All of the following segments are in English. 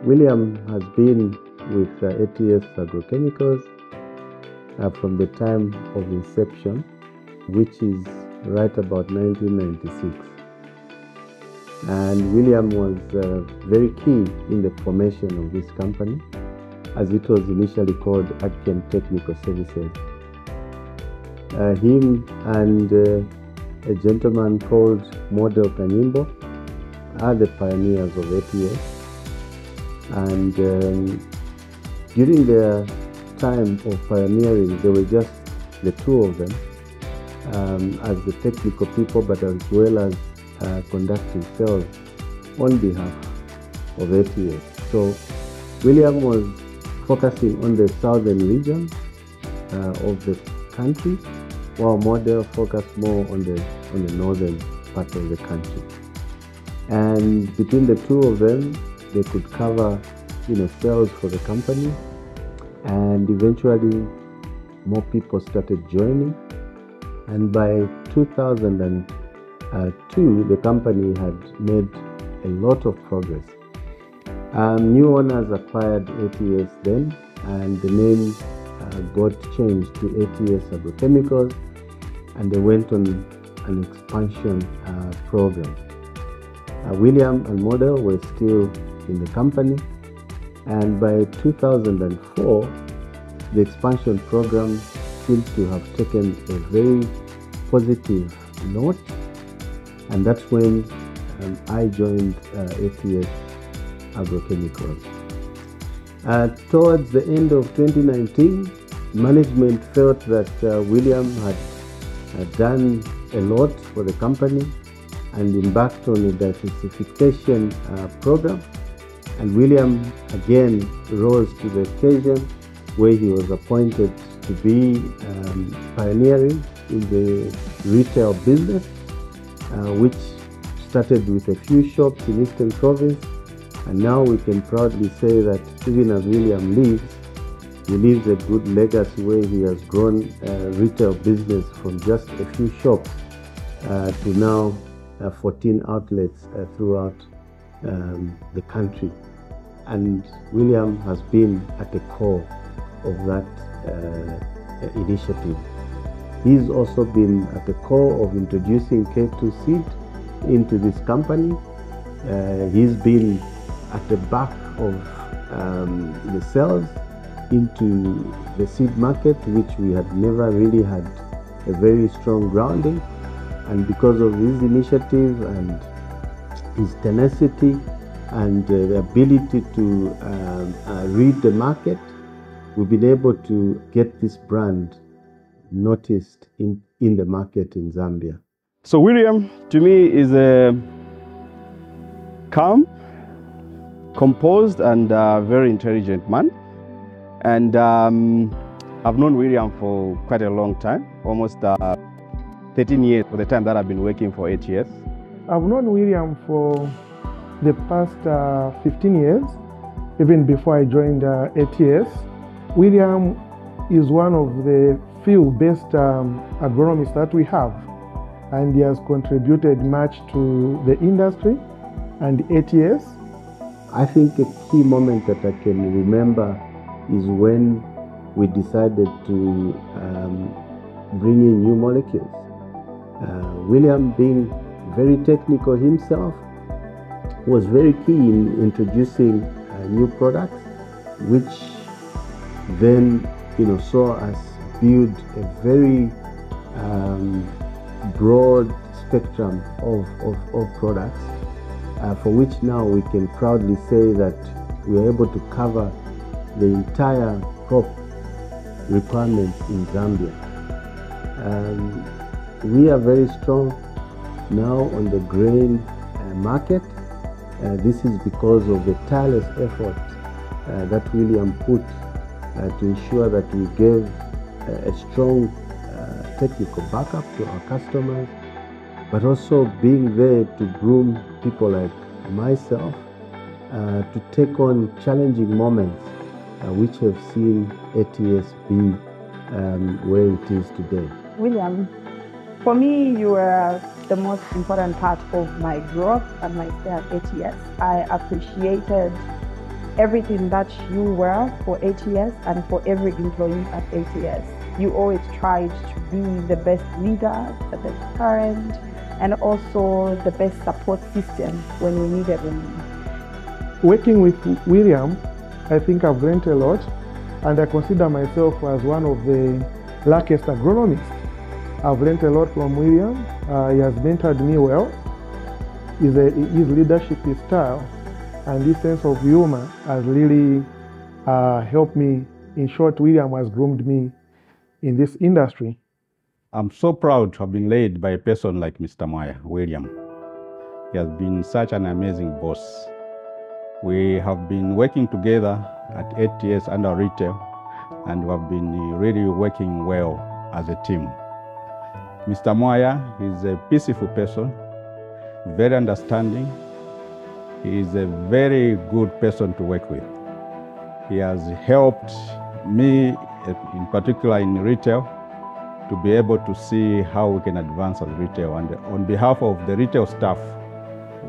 William has been with ATS Agrochemicals from the time of inception, which is right about 1996. And William was very key in the formation of this company, as it was initially called Agchem Technical Services. Him and a gentleman called Model Kanyimbo are the pioneers of ATS. And during their time of pioneering, there were just the two of them as the technical people, but as well as conducting sales on behalf of ATS. So William was focusing on the southern region of the country, while Model focused more on the northern part of the country. And between the two of them, they could cover, sales for the company, and eventually more people started joining. And by 2002, the company had made a lot of progress. New owners acquired ATS then, and the name got changed to ATS Agrochemicals, and they went on an expansion program. William and Model were still in the company, and by 2004, the expansion program seemed to have taken a very positive note, and that's when I joined ATS Agrochemicals. Towards the end of 2019, management felt that William had done a lot for the company and embarked on a diversification program. And William again rose to the occasion, where he was appointed to be pioneering in the retail business, which started with a few shops in Eastern Province. And now we can proudly say that even as William leaves, he leaves a good legacy, where he has grown retail business from just a few shops to now 14 outlets throughout the country. And William has been at the core of that initiative. He's also been at the core of introducing K2 seed into this company. He's been at the back of the sales into the seed market, which we had never really had a very strong grounding. And because of his initiative and his tenacity and the ability to read the market, we've been able to get this brand noticed in the market in Zambia. So William, to me, is a calm, composed, and very intelligent man. And I've known William for quite a long time, almost 13 years for the time that I've been working for ATS. I've known William for the past 15 years, even before I joined ATS. William is one of the few best agronomists that we have, and he has contributed much to the industry and ATS. I think a key moment that I can remember is when we decided to bring in new molecules. William, being very technical himself, was very key in introducing new products, which then saw us build a very broad spectrum of products, for which now we can proudly say that we are able to cover the entire crop requirements in Zambia. We are very strong now on the grain market. This is because of the tireless effort that William put to ensure that we gave a strong technical backup to our customers, but also being there to groom people like myself to take on challenging moments, which have seen ATS be where it is today. William, for me, you were the most important part of my growth and my stay at ATS. I appreciated everything that you were for ATS and for every employee at ATS. You always tried to be the best leader, the best parent, and also the best support system when we needed them. Working with William, I think I've learned a lot, and I consider myself as one of the luckiest agronomists. I've learned a lot from William. He has mentored me well. His leadership, his style, and his sense of humor has really helped me. In short, William has groomed me in this industry. I'm so proud to have been led by a person like Mr. William. He has been such an amazing boss. We have been working together at ATS under retail, and we have been really working well as a team. Mr. Moya is a peaceful person, very understanding. He is a very good person to work with. He has helped me, in particular in retail, to be able to see how we can advance as retail. And on behalf of the retail staff,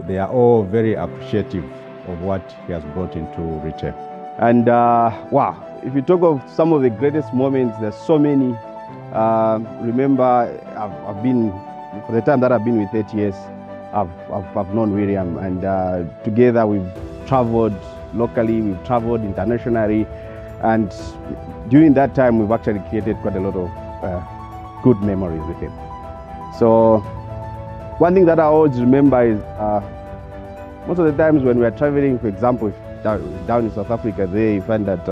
they are all very appreciative of what he has brought into retail. And wow, if you talk of some of the greatest moments, there's so many. Remember, I've been, for the time that I've been with ATS, I've known William, and together we've traveled locally, we've traveled internationally, and during that time we've actually created quite a lot of good memories with him. So one thing that I always remember is most of the times when we are traveling, for example, down in South Africa, there you find that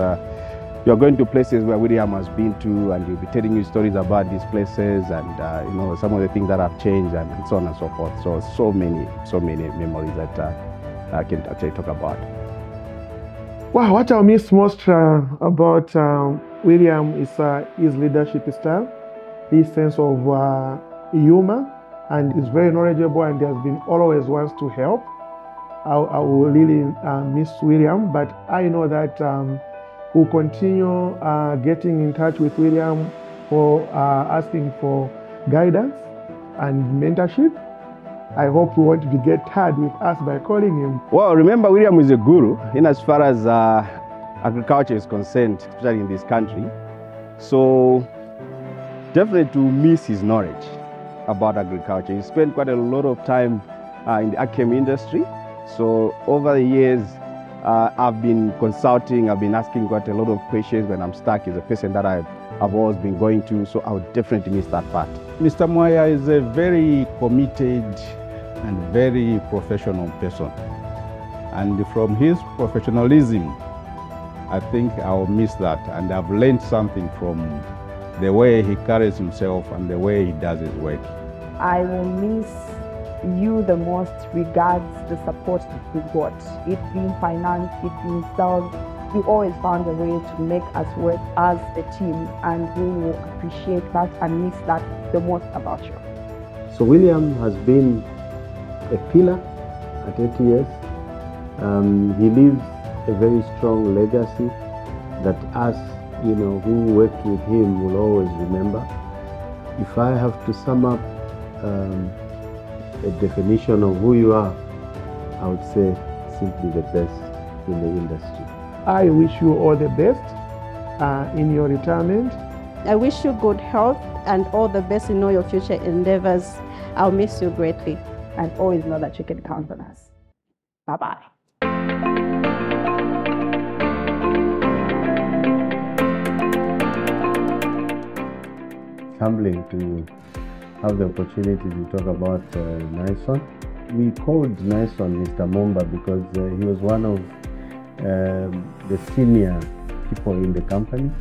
you are going to places where William has been to, and he'll be telling you stories about these places, and you know, some of the things that have changed, and so on and so forth. So many memories that I can actually talk about. Wow, what I miss most about William is his leadership style, his sense of humor, and he's very knowledgeable, and he has been always wants to help. I will really miss William, but I know that we'll continue getting in touch with William for asking for guidance and mentorship. I hope you won't get tired with us by calling him. Well, remember, William is a guru in as far as agriculture is concerned, especially in this country. So definitely to miss his knowledge about agriculture. He spent quite a lot of time in the agchem industry. So over the years, I've been consulting, I've been asking quite a lot of questions when I'm stuck. He's a person that I've always been going to, so I would definitely miss that part. Mr. Moya is a very committed and very professional person. And from his professionalism, I think I'll miss that. And I've learned something from the way he carries himself and the way he does his work. I will miss you the most regards the support that we got. It being finance, it being sales, you always found a way to make us work as a team, and we will appreciate that and miss that the most about you. So William has been a pillar at ATS. He leaves a very strong legacy that us, who worked with him will always remember. If I have to sum up a definition of who you are, I would say simply the best in the industry. I wish you all the best in your retirement. I wish you good health and all the best in all your future endeavors. I'll miss you greatly. And always know that you can count on us. Bye-bye. It's humbling to have the opportunity to talk about Naison. We called Naison Mr. Momba because he was one of the senior people in the company,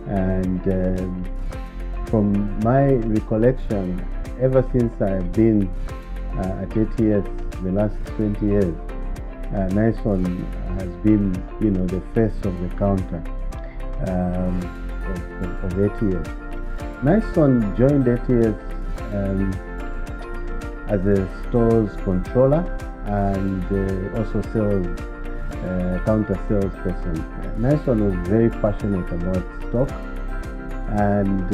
and from my recollection, ever since I've been at ATS the last 20 years, Naison has been, the face of the counter of ATS. Naison joined ATS as a stores controller and also counter sales person. Naison was very passionate about stock, and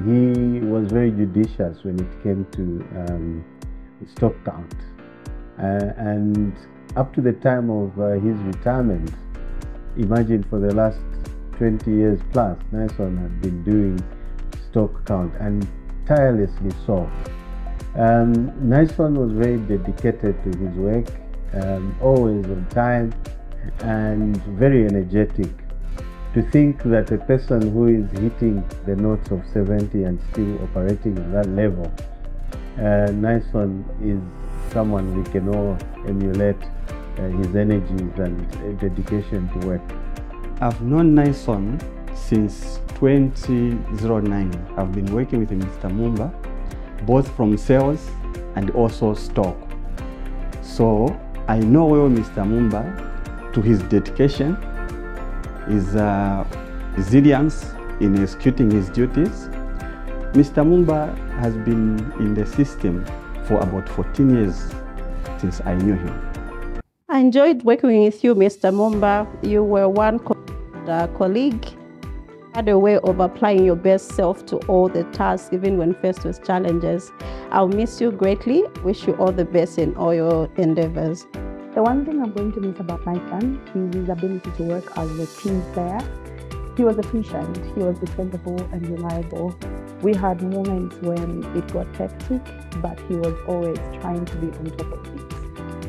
he was very judicious when it came to stock count. And up to the time of his retirement, Imagine for the last 20 years plus, Naison had been doing stock count, and tirelessly so. Naison was very dedicated to his work, always on time and very energetic. To think that a person who is hitting the notes of 70 and still operating at that level, Naison is someone we can all emulate his energies and dedication to work. I've known Naison since 2009. I've been working with Mr. Mumba, both from sales and also stock. So I know well Mr. Mumba to his dedication, his resilience in executing his duties. Mr. Mumba has been in the system for about 14 years since I knew him. I enjoyed working with you, Mr. Mumba. You were one colleague, had a way of applying your best self to all the tasks, even when faced with challenges. I'll miss you greatly. Wish you all the best in all your endeavors. The one thing I'm going to miss about Naison is his ability to work as a team player. He was efficient, he was dependable and reliable. We had moments when it got hectic, but he was always trying to be on top of things.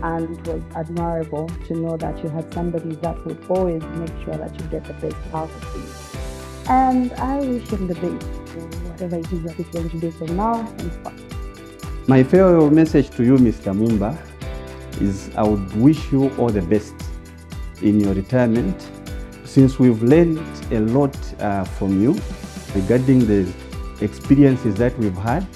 And it was admirable to know that you had somebody that would always make sure that you get the best out of things. And I wish him the best for whatever it is that he's going to do from now and forward. My farewell message to you, Mr. Mumba, is I would wish you all the best in your retirement. Since we've learned a lot from you regarding the experiences that we've had,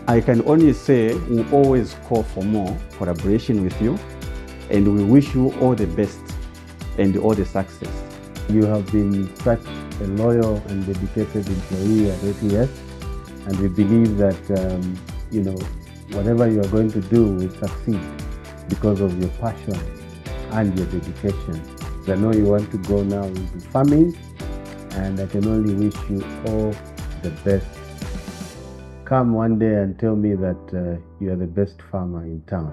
I can only say we always call for more collaboration with you, and we wish you all the best and all the success. You have been such a loyal and dedicated employee at ATS, and we believe that whatever you are going to do will succeed because of your passion and your dedication. I know you want to go now into farming, and I can only wish you all the best. Come one day and tell me that you are the best farmer in town.